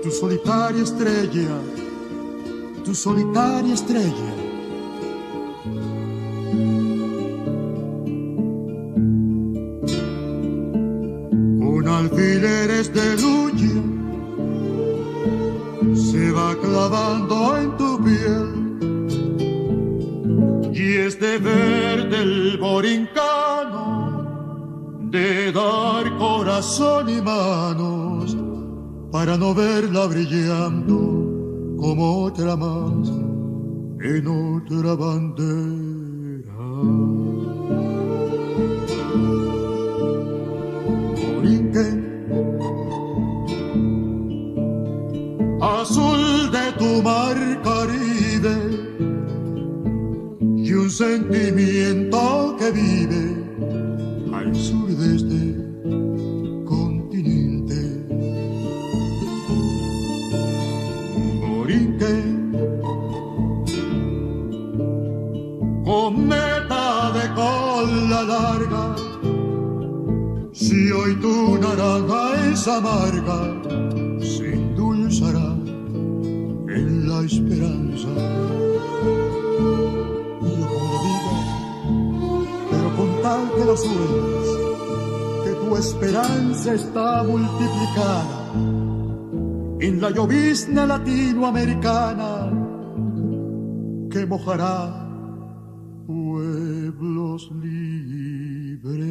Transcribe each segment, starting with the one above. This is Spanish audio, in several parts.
tu solitaria estrella, tu solitaria estrella. Con alfileres de lucha se va clavando en tu piel, y es deber del borincano de dar corazón y manos para no verla brillando como otra más en otra bandera. Borinquen, azul de tu mar Caribe, y un sentimiento que vive al sur de este continente. Borinquen, cometa de cola larga, si hoy tu naranja es amarga, se endulzará en la esperanza. Y yo como lo digo, pero con tal que lo sueñes, que tu esperanza está multiplicada en la llovizna latinoamericana que mojará pueblos libres.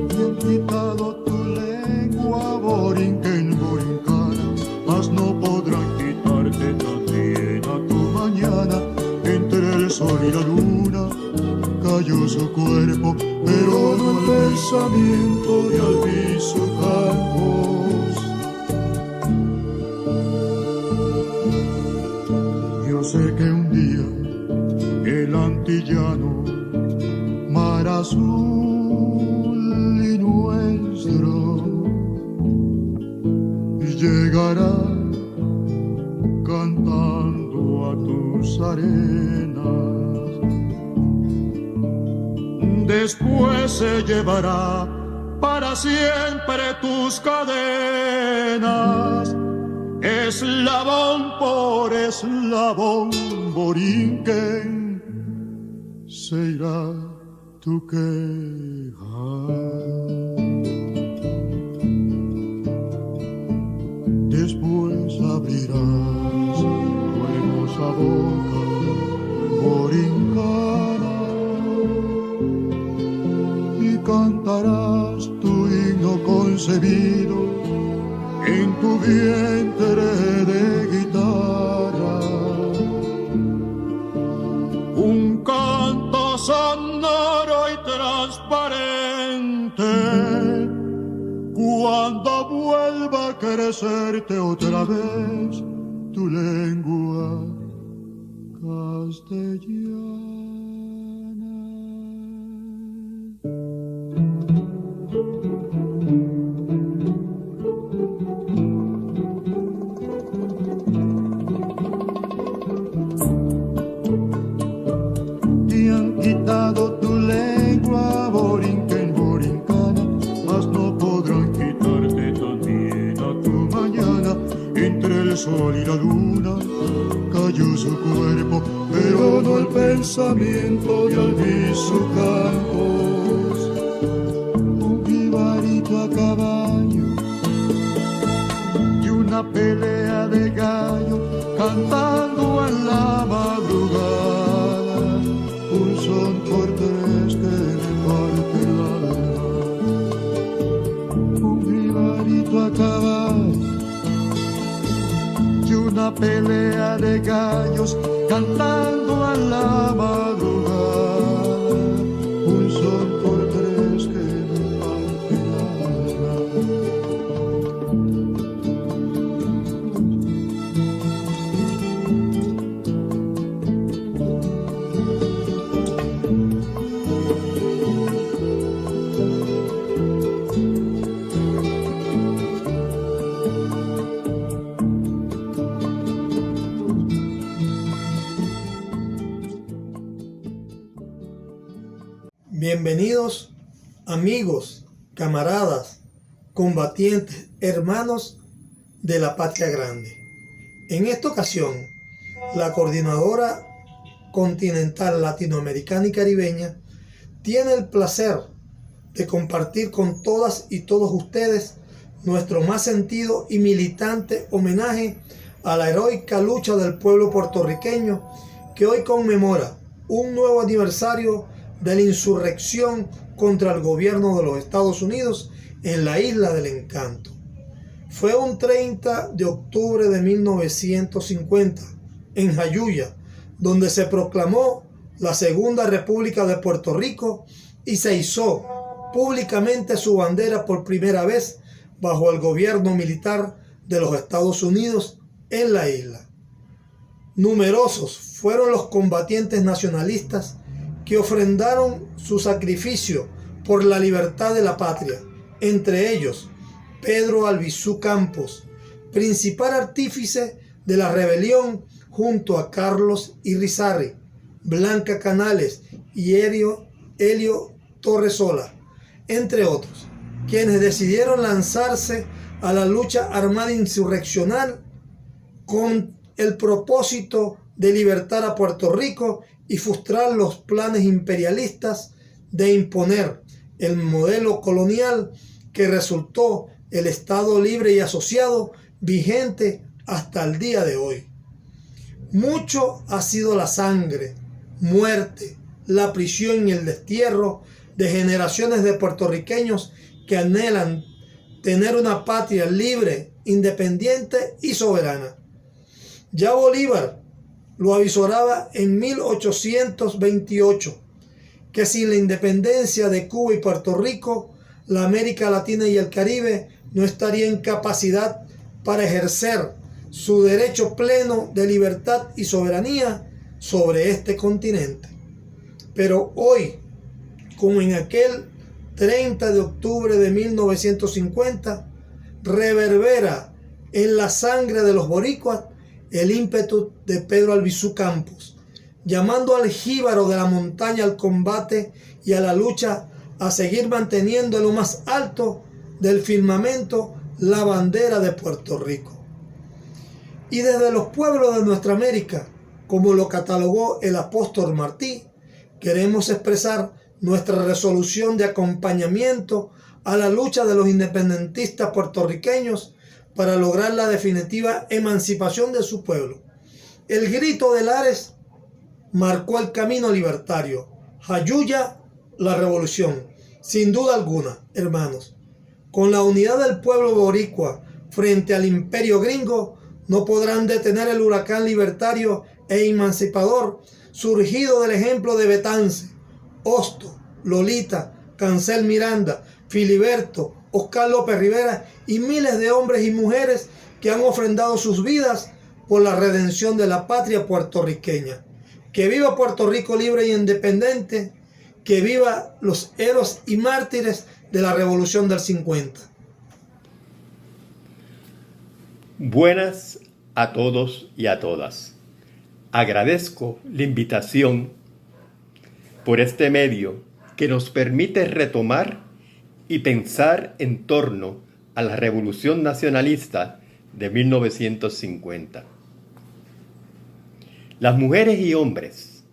Bien quitado tu lengua, Borinquen, borincana, mas no podrán quitarte también a tu mañana. Entre el sol y la luna cayó su cuerpo, pero no el pensamiento de Alviso Campos. Yo sé que un día el antillano, mar azul y nuestro, llegará cantando a tus arenas. Después se llevará para siempre tus cadenas. Eslabón por eslabón, Borinquen, se irá tu queja. Después abrirás tu hermosa boca, borincana, y cantarás tu himno concebido en tu vientre de guitarra. Un canto sonoro y transparente, cuando vuelva a crecerte otra vez tu lengua castellana. Te han quitado tu lengua, Borinquen, borincana, mas no podrán quitarte también a tu mañana. Entre el sol y la luna cayó su cuerpo, pero no el pensamiento de Alviso Campos. Un jibarito a caballo y una pelea de gallo, cantando en la madrugada un son por tres que me parte el alma. Un jibarito a caballo y una pelea de gallos, cantando a la madrugada un son por tres que me parte el alma. Bienvenidos, amigos, camaradas, combatientes, hermanos de la Patria Grande. En esta ocasión, la Coordinadora Continental Latinoamericana y Caribeña tiene el placer de compartir con todas y todos ustedes nuestro más sentido y militante homenaje a la heroica lucha del pueblo puertorriqueño que hoy conmemora un nuevo aniversario de la insurrección contra el gobierno de los Estados Unidos en la Isla del Encanto. Fue un 30 de octubre de 1950 en Jayuya, donde se proclamó la Segunda República de Puerto Rico y se izó públicamente su bandera por primera vez bajo el gobierno militar de los Estados Unidos en la isla. Numerosos fueron los combatientes nacionalistas que ofrendaron su sacrificio por la libertad de la patria, entre ellos Pedro Albizu Campos, principal artífice de la rebelión junto a Carlos Irizarry, Blanca Canales y Helio Torresola, entre otros, quienes decidieron lanzarse a la lucha armada insurreccional con el propósito de libertar a Puerto Rico y frustrar los planes imperialistas de imponer el modelo colonial que resultó el Estado libre y asociado vigente hasta el día de hoy. Mucho ha sido la sangre, muerte, la prisión y el destierro de generaciones de puertorriqueños que anhelan tener una patria libre, independiente y soberana. Ya Bolívar lo avisoraba en 1828, que sin la independencia de Cuba y Puerto Rico, la América Latina y el Caribe no estaría en capacidad para ejercer su derecho pleno de libertad y soberanía sobre este continente. Pero hoy, como en aquel 30 de octubre de 1950, reverbera en la sangre de los boricuas el ímpetu de Pedro Albizu Campos, llamando al jíbaro de la montaña al combate y a la lucha, a seguir manteniendo en lo más alto del firmamento la bandera de Puerto Rico. Y desde los pueblos de nuestra América, como lo catalogó el apóstol Martí, queremos expresar nuestra resolución de acompañamiento a la lucha de los independentistas puertorriqueños para lograr la definitiva emancipación de su pueblo. El grito de Lares marcó el camino libertario. Jayuya, la revolución. Sin duda alguna, hermanos, con la unidad del pueblo boricua frente al imperio gringo, no podrán detener el huracán libertario e emancipador surgido del ejemplo de Betance, Hosto, Lolita, Cancel Miranda, Filiberto, Oscar López Rivera y miles de hombres y mujeres que han ofrendado sus vidas por la redención de la patria puertorriqueña. Que viva Puerto Rico libre y independiente, que viva los héroes y mártires de la Revolución del 50. Buenas a todos y a todas. Agradezco la invitación por este medio que nos permite retomar y pensar en torno a la Revolución Nacionalista de 1950. Las mujeres y hombres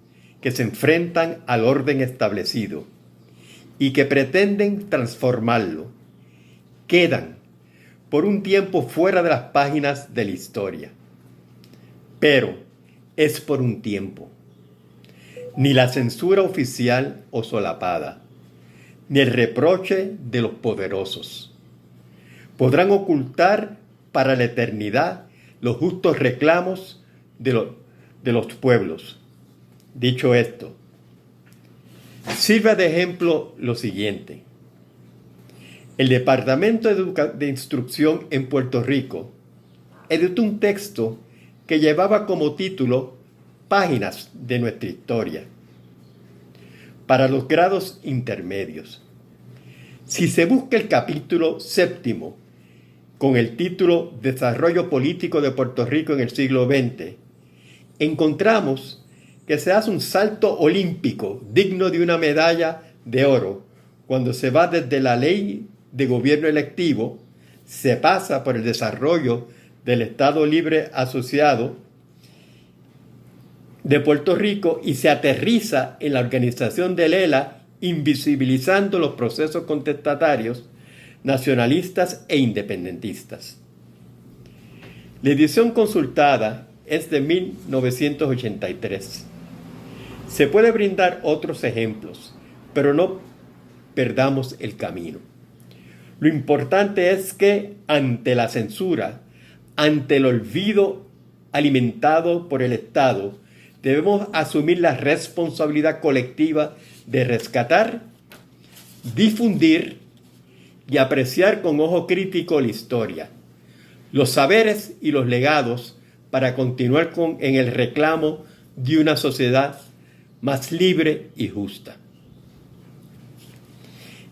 que se enfrentan al orden establecido y que pretenden transformarlo quedan por un tiempo fuera de las páginas de la historia. Pero es por un tiempo. Ni la censura oficial o solapada, ni el reproche de los poderosos podrán ocultar para la eternidad los justos reclamos de los pueblos. Dicho esto, sirve de ejemplo lo siguiente. El Departamento de Instrucción en Puerto Rico editó un texto que llevaba como título Páginas de nuestra historia para los grados intermedios. Si se busca el capítulo 7 con el título Desarrollo Político de Puerto Rico en el siglo XX, encontramos que se hace un salto olímpico digno de una medalla de oro cuando se va desde la ley de gobierno electivo, se pasa por el desarrollo del Estado Libre Asociado de Puerto Rico y se aterriza en la organización del ELA, invisibilizando los procesos contestatarios, nacionalistas e independentistas. La edición consultada es de 1983. Se puede brindar otros ejemplos, pero no perdamos el camino. Lo importante es que ante la censura, ante el olvido alimentado por el Estado, debemos asumir la responsabilidad colectiva de rescatar, difundir y apreciar con ojo crítico la historia, los saberes y los legados para continuar en el reclamo de una sociedad más libre y justa.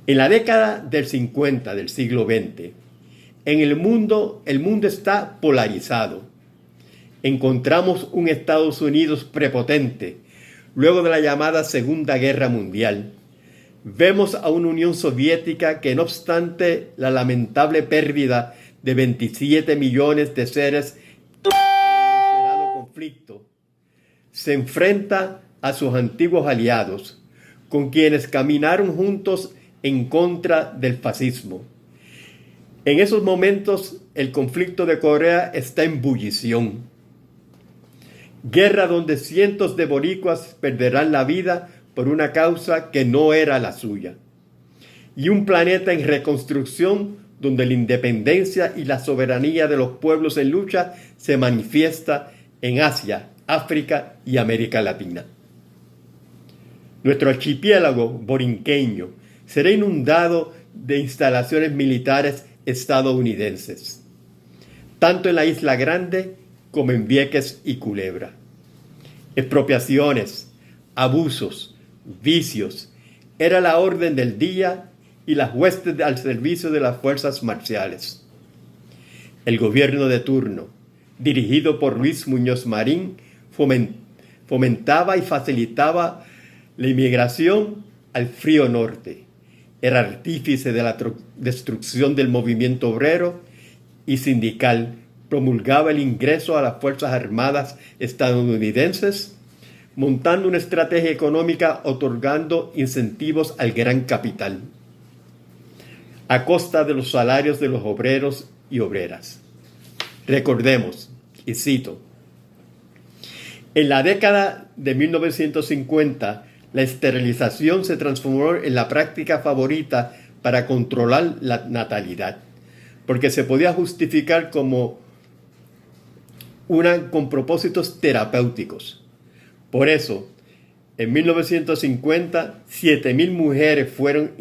En la década del 50 del siglo XX, el mundo está polarizado. Encontramos un Estados Unidos prepotente luego de la llamada Segunda Guerra Mundial. Vemos a una Unión Soviética que, no obstante la lamentable pérdida de 27 millones de seres en el mencionado conflicto, se enfrenta a sus antiguos aliados, con quienes caminaron juntos en contra del fascismo. En esos momentos, el conflicto de Corea está en ebullición. Guerra donde cientos de boricuas perderán la vida por una causa que no era la suya. Y un planeta en reconstrucción donde la independencia y la soberanía de los pueblos en lucha se manifiesta en Asia, África y América Latina. Nuestro archipiélago borinqueño será inundado de instalaciones militares estadounidenses, tanto en la Isla Grande como en Vieques y Culebra. Expropiaciones, abusos, vicios, era la orden del día y las huestes al servicio de las fuerzas marciales. El gobierno de turno, dirigido por Luis Muñoz Marín, fomentaba y facilitaba la inmigración al frío norte. Era artífice de la destrucción del movimiento obrero y sindical. Promulgaba el ingreso a las Fuerzas Armadas estadounidenses, montando una estrategia económica otorgando incentivos al gran capital, a costa de los salarios de los obreros y obreras. Recordemos, y cito, en la década de 1950, la esterilización se transformó en la práctica favorita para controlar la natalidad, porque se podía justificar con propósitos terapéuticos. Por eso, en 1950, 7,000 mujeres fueron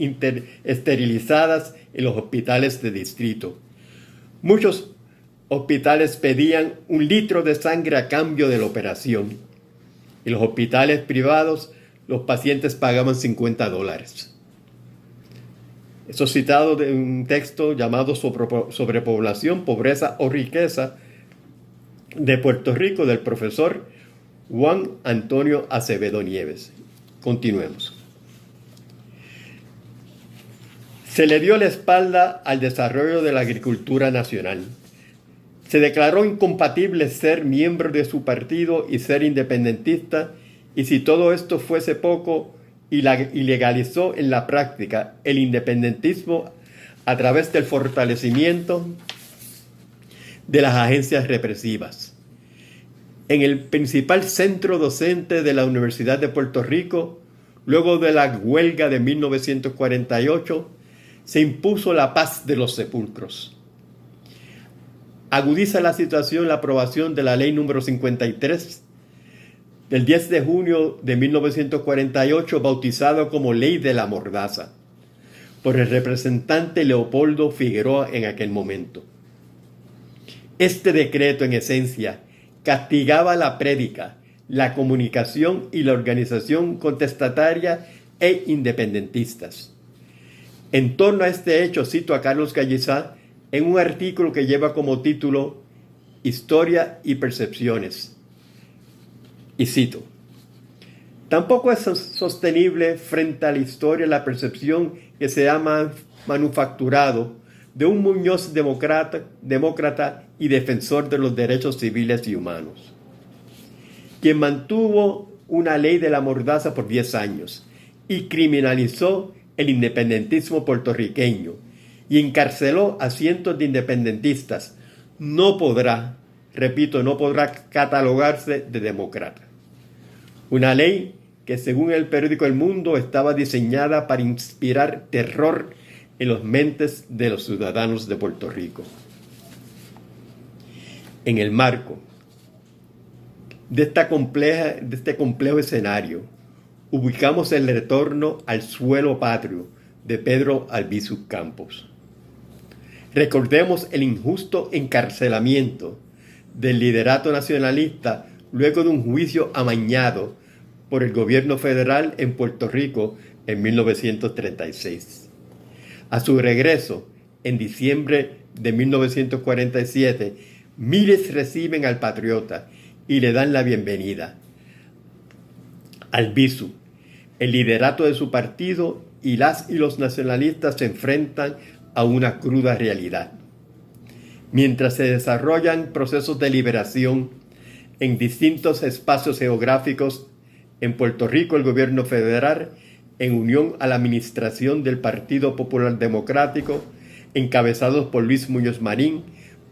esterilizadas en los hospitales de distrito. Muchos hospitales pedían 1 litro de sangre a cambio de la operación. En los hospitales privados, los pacientes pagaban $50. Eso citado de un texto llamado Sobrepoblación, Pobreza o Riqueza de Puerto Rico, del profesor Juan Antonio Acevedo Nieves. Continuemos. Se le dio la espalda al desarrollo de la agricultura nacional. Se declaró incompatible ser miembro de su partido y ser independentista, y si todo esto fuese poco, y legalizó en la práctica el independentismo a través del fortalecimiento de las agencias represivas. En el principal centro docente de la Universidad de Puerto Rico, luego de la huelga de 1948, se impuso la paz de los sepulcros. Agudiza la situación la aprobación de la Ley número 53 del 10 de junio de 1948, bautizado como Ley de la Mordaza, por el representante Leopoldo Figueroa en aquel momento. Este decreto, en esencia, castigaba la prédica, la comunicación y la organización contestataria e independentistas. En torno a este hecho, cito a Carlos Gallizá en un artículo que lleva como título Historia y Percepciones. Y cito: Tampoco es sostenible frente a la historia la percepción que se ha manufacturado de un Muñoz demócrata y defensor de los derechos civiles y humanos, quien mantuvo una ley de la mordaza por 10 años y criminalizó el independentismo puertorriqueño y encarceló a cientos de independentistas, no podrá catalogarse de demócrata. Una ley que, según el periódico El Mundo, estaba diseñada para inspirar terror en las mentes de los ciudadanos de Puerto Rico. En el marco de este complejo escenario, ubicamos el retorno al suelo patrio de Pedro Albizu Campos. Recordemos el injusto encarcelamiento del liderato nacionalista luego de un juicio amañado por el gobierno federal en Puerto Rico en 1936. A su regreso, en diciembre de 1947, miles reciben al patriota y le dan la bienvenida. Albizu, el liderato de su partido y los nacionalistas se enfrentan a una cruda realidad. Mientras se desarrollan procesos de liberación en distintos espacios geográficos, en Puerto Rico el gobierno federal, en unión a la administración del Partido Popular Democrático, encabezados por Luis Muñoz Marín,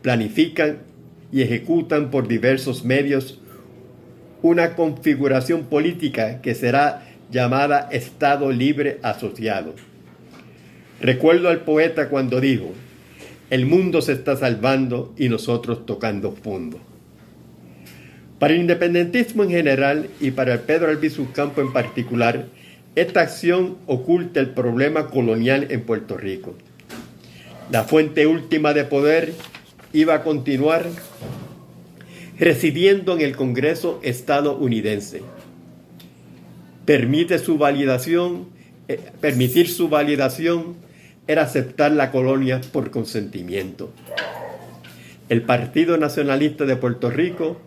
planifican y ejecutan por diversos medios una configuración política que será llamada Estado Libre Asociado. Recuerdo al poeta cuando dijo: el mundo se está salvando y nosotros tocando fondo. Para el independentismo en general y para el Pedro Albizu Campos en particular, esta acción oculta el problema colonial en Puerto Rico. La fuente última de poder iba a continuar residiendo en el Congreso estadounidense. Permitir su validación era aceptar la colonia por consentimiento. El Partido Nacionalista de Puerto Rico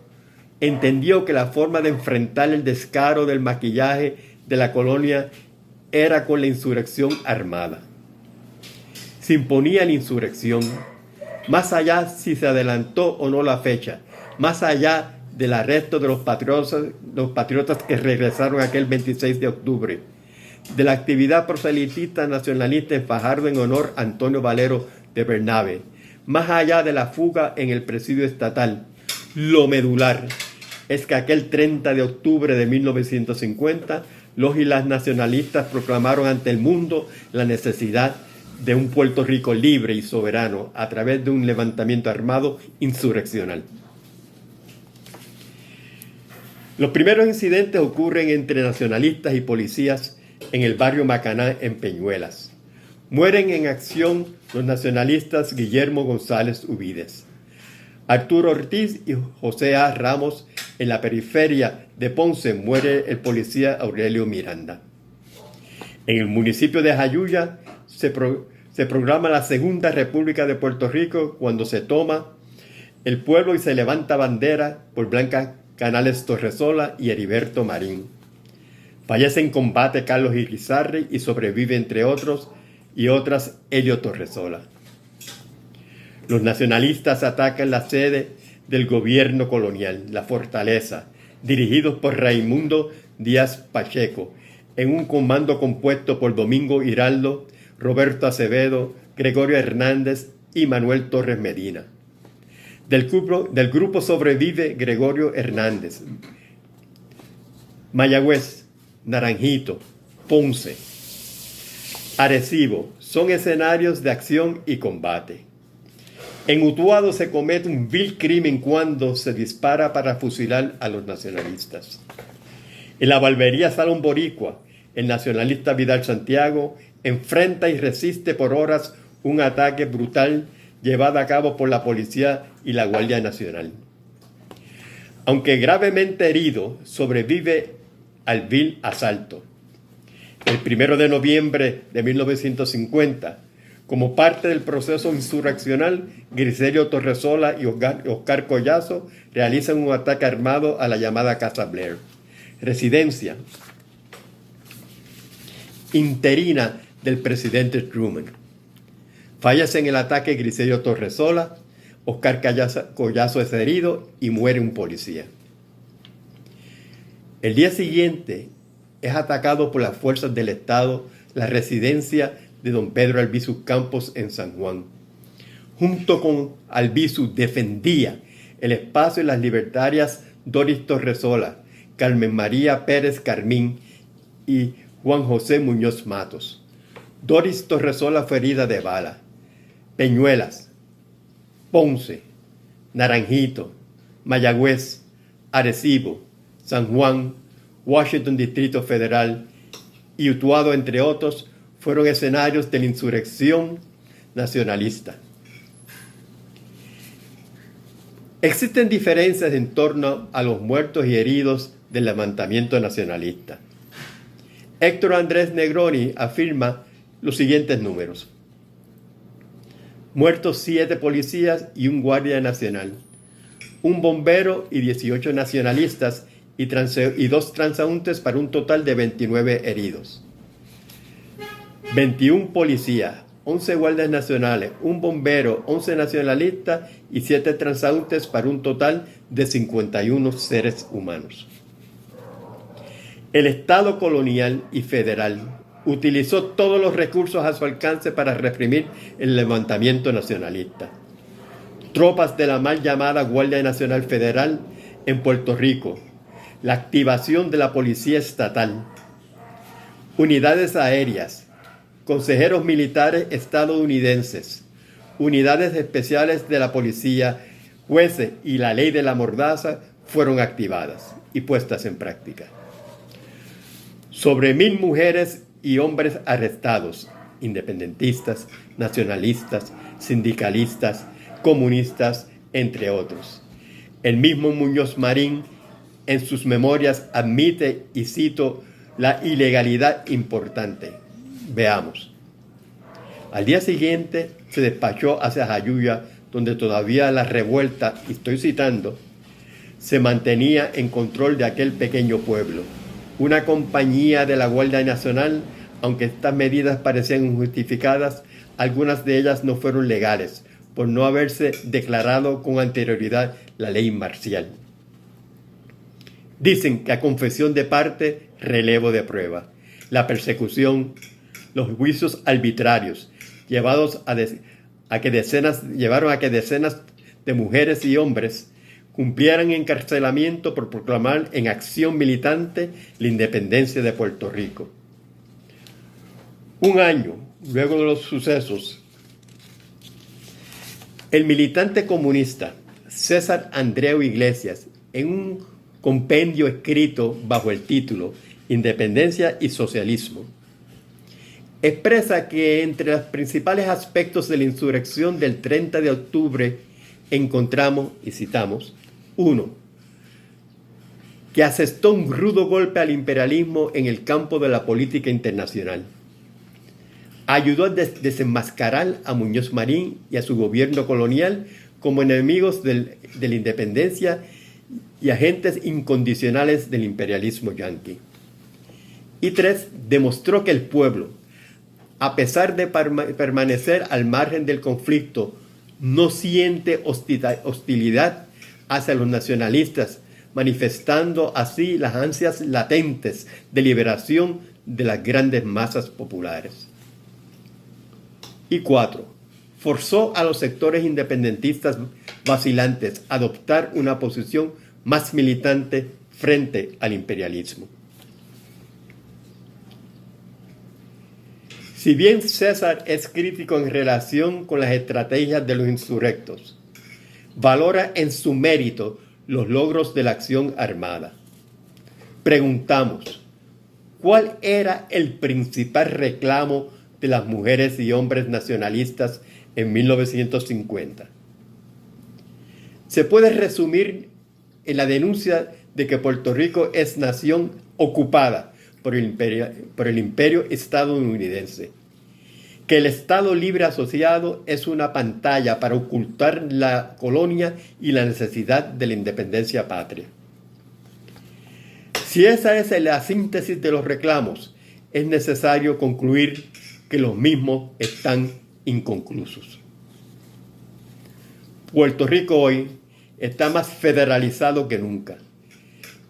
entendió que la forma de enfrentar el descaro del maquillaje de la colonia era con la insurrección armada. Se imponía la insurrección, más allá si se adelantó o no la fecha, más allá del arresto de los patriotas que regresaron aquel 26 de octubre, de la actividad proselitista nacionalista en Fajardo en honor a Antonio Valero de Bernabe, más allá de la fuga en el presidio estatal. Lo medular es que aquel 30 de octubre de 1950, los y las nacionalistas proclamaron ante el mundo la necesidad de un Puerto Rico libre y soberano a través de un levantamiento armado insurreccional. Los primeros incidentes ocurren entre nacionalistas y policías en el barrio Macaná, en Peñuelas. Mueren en acción los nacionalistas Guillermo González Ubides, Arturo Ortiz y José A. Ramos. En la periferia de Ponce muere el policía Aurelio Miranda. En el municipio de Jayuya se programa la Segunda República de Puerto Rico cuando se toma el pueblo y se levanta bandera por Blanca Canales Torresola y Heriberto Marín. Fallece en combate Carlos Irizarry y sobrevive, entre otros y otras, Helio Torresola. Los nacionalistas atacan la sede del gobierno colonial, la Fortaleza, dirigidos por Raimundo Díaz Pacheco, en un comando compuesto por Domingo Hiraldo, Roberto Acevedo, Gregorio Hernández y Manuel Torres Medina. Del grupo sobrevive Gregorio Hernández. Mayagüez, Naranjito, Ponce, Arecibo son escenarios de acción y combate. En Utuado se comete un vil crimen cuando se dispara para fusilar a los nacionalistas. En la barbería Salón Boricua, el nacionalista Vidal Santiago enfrenta y resiste por horas un ataque brutal llevado a cabo por la policía y la Guardia Nacional. Aunque gravemente herido, sobrevive al vil asalto. El 1 de noviembre de 1950, como parte del proceso insurreccional, Griselio Torresola y Oscar Collazo realizan un ataque armado a la llamada Casa Blair, residencia interina del presidente Truman. Fallece en el ataque Griselio Torresola, Oscar Collazo es herido y muere un policía. El día siguiente es atacado por las fuerzas del Estado la residencia de don Pedro Albizu Campos en San Juan. Junto con Albizu defendía el espacio de las libertarias Doris Torresola, Carmen María Pérez Carmín y Juan José Muñoz Matos. Doris Torresola fue herida de bala. Peñuelas, Ponce, Naranjito, Mayagüez, Arecibo, San Juan, Washington Distrito Federal y Utuado, entre otros, fueron escenarios de la insurrección nacionalista. Existen diferencias en torno a los muertos y heridos del levantamiento nacionalista. Héctor Andrés Negroni afirma los siguientes números: muertos 7 policías y un guardia nacional, un bombero y 18 nacionalistas y 2 transeúntes para un total de 29 heridos. 21 policías, 11 guardias nacionales, un bombero, 11 nacionalistas y 7 transeúntes para un total de 51 seres humanos. El Estado colonial y federal utilizó todos los recursos a su alcance para reprimir el levantamiento nacionalista. Tropas de la mal llamada Guardia Nacional Federal en Puerto Rico, la activación de la Policía Estatal, unidades aéreas, consejeros militares estadounidenses, unidades especiales de la policía, jueces y la ley de la mordaza fueron activadas y puestas en práctica. Sobre 1,000 mujeres y hombres arrestados, independentistas, nacionalistas, sindicalistas, comunistas, entre otros. El mismo Muñoz Marín, en sus memorias, admite, y cito, la ilegalidad importante. Veamos. Al día siguiente se despachó hacia Jayuya, donde todavía la revuelta, y estoy citando, se mantenía en control de aquel pequeño pueblo. Una compañía de la Guardia Nacional, aunque estas medidas parecían injustificadas, algunas de ellas no fueron legales, por no haberse declarado con anterioridad la ley marcial. Dicen que a confesión de parte, relevo de prueba. La persecución, los juicios arbitrarios, llevaron a que decenas de mujeres y hombres cumplieran encarcelamiento por proclamar en acción militante la independencia de Puerto Rico. Un año luego de los sucesos, el militante comunista César Andreu Iglesias, en un compendio escrito bajo el título Independencia y Socialismo, expresa que entre los principales aspectos de la insurrección del 30 de octubre encontramos, y citamos, 1. Que asestó un rudo golpe al imperialismo en el campo de la política internacional. Ayudó a desenmascarar a Muñoz Marín y a su gobierno colonial como enemigos de la independencia y agentes incondicionales del imperialismo yanqui. Y 3. Demostró que el pueblo, a pesar de permanecer al margen del conflicto, no siente hostilidad hacia los nacionalistas, manifestando así las ansias latentes de liberación de las grandes masas populares. Y 4. Forzó a los sectores independentistas vacilantes a adoptar una posición más militante frente al imperialismo. Si bien César es crítico en relación con las estrategias de los insurrectos, valora en su mérito los logros de la acción armada. Preguntamos, ¿cuál era el principal reclamo de las mujeres y hombres nacionalistas en 1950? Se puede resumir en la denuncia de que Puerto Rico es nación ocupada por el imperio estadounidense, que el Estado Libre Asociado es una pantalla para ocultar la colonia y la necesidad de la independencia patria. Si esa es la síntesis de los reclamos, es necesario concluir que los mismos están inconclusos. Puerto Rico hoy está más federalizado que nunca.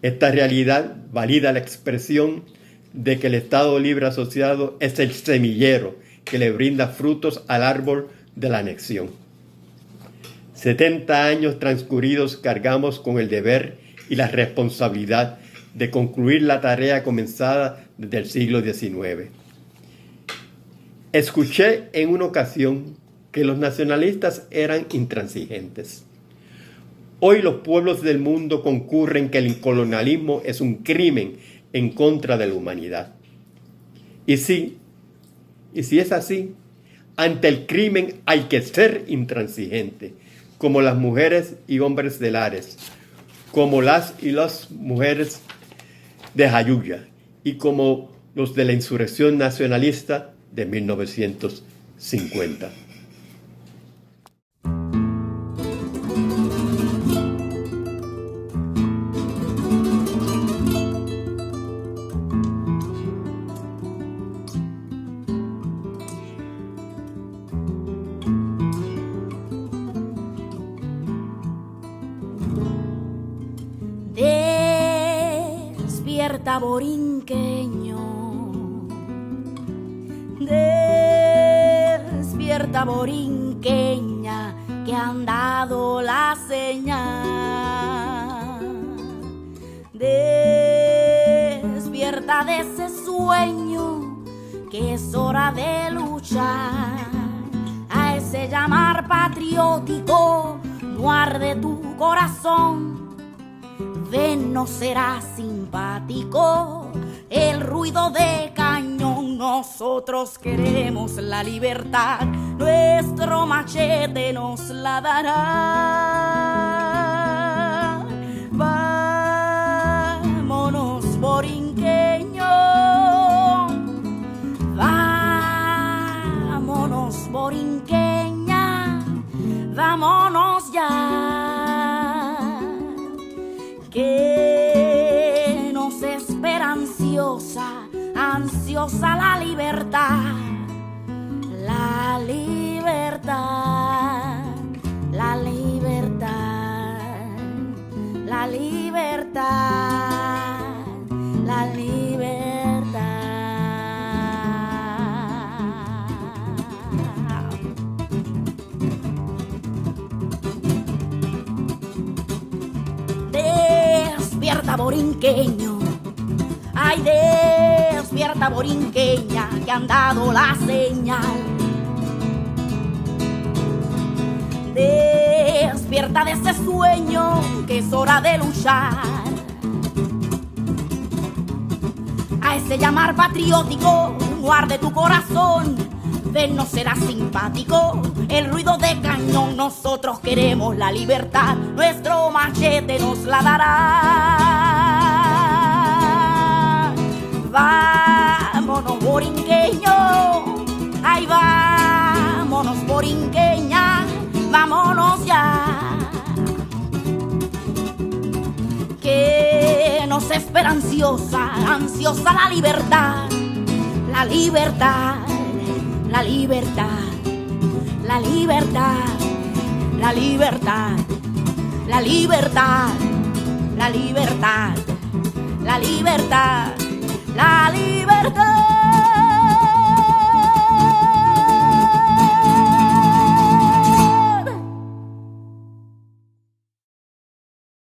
Esta realidad valida la expresión de que el Estado Libre Asociado es el semillero que le brinda frutos al árbol de la anexión. 70 años transcurridos cargamos con el deber y la responsabilidad de concluir la tarea comenzada desde el siglo XIX. Escuché en una ocasión que los nacionalistas eran intransigentes. Hoy los pueblos del mundo concurren que el colonialismo es un crimen en contra de la humanidad. Y si es así, ante el crimen hay que ser intransigente, como las mujeres y hombres de Lares, como las y las mujeres de Jayuya y como los de la insurrección nacionalista de 1950. Despierta, borinqueño, despierta, borinqueña, que han dado la señal. Despierta de ese sueño, que es hora de luchar. A ese llamar patriótico, no arde tu corazón. Ven, no será simpático el ruido de cañón. Nosotros queremos la libertad, nuestro machete nos la dará. Vámonos, borinqueño, vámonos, borinqueña, vámonos ya, que nos espera ansiosa, ansiosa la libertad, la libertad, la libertad, la libertad, la libertad. Despierta, borinqueño, ay, despierta, borinqueña, que han dado la señal. Despierta de ese sueño, que es hora de luchar. A ese llamar patriótico, guarde tu corazón. Ven, no será simpático el ruido de cañón. Nosotros queremos la libertad, nuestro machete nos la dará. Vámonos, borinqueño, ay, vámonos, borinqueña, vámonos ya, que nos espera ansiosa, ansiosa la libertad, la libertad, la libertad, la libertad, la libertad, la libertad, la libertad, la libertad, la libertad.